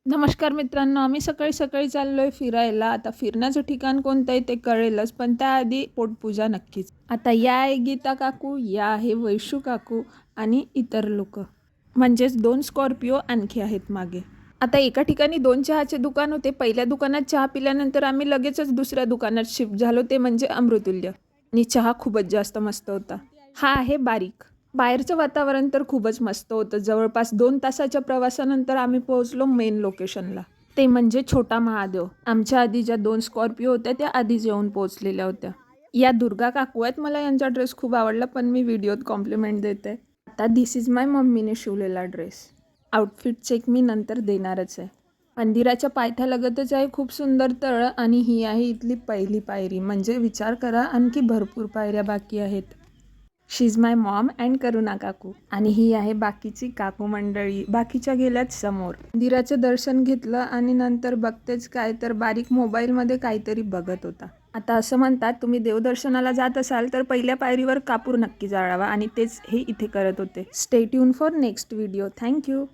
नमस्कार मित्रांनो, आम्ही सकाळी सकाळी चाललोय फिरायला. आता फिरण्याचं ठिकाण कोणतं आहे ते कळेलच, पण त्याआधी पोटपूजा नक्कीच. आता या आहे गीता काकू, या आहे वैशू काकू आणि इतर लोक, म्हणजेच 2 स्कॉर्पिओ आणखी आहेत मागे. आता एका ठिकाणी 2 चहाचे दुकान होते. पहिल्या दुकानात चहा पिल्यानंतर आम्ही लगेचच दुसऱ्या दुकानात शिफ्ट झालो, ते म्हणजे अमृतुल्य. आणि चहा खूपच जास्त मस्त होता. हा आहे बारीक. बाहेरचं वातावरण तर खूपच मस्त होतं. जवळपास 2 तासाच्या प्रवासानंतर आम्ही पोहोचलो मेन लोकेशनला. ते म्हणजे छोटा महादेव. आमच्या आधी ज्या 2 स्कॉर्पिओ होत्या त्या आधीच येऊन पोहोचलेल्या होत्या. या दुर्गा काकू आहेत. मला यांचा ड्रेस खूप आवडला, पण मी व्हिडिओत कॉम्प्लिमेंट देते. आता धिस इज माय मम्मीने शिवलेला ड्रेस. आउटफिट चेक मी नंतर देणारच आहे. मंदिराच्या पायथ्यालगतच आहे खूप सुंदर तळं आणि ही आहे इथली पहिली पायरी. म्हणजे विचार करा, आणखी भरपूर पायऱ्या बाकी आहेत. शी इज माय मॉम अँड करुणा काकू. आणि ही आहे बाकीची काकू मंडळी. बाकीच्या गेल्यात समोर. मंदिराचं दर्शन घेतलं आणि नंतर बघतेच काय तर बारीक मोबाईलमध्ये काहीतरी बघत होता. आता असं म्हणतात, तुम्ही देवदर्शनाला जात असाल तर पहिल्या पायरीवर कापूर नक्की जाळावा, आणि तेच हे इथे करत होते. Stay tune for next video. Thank you.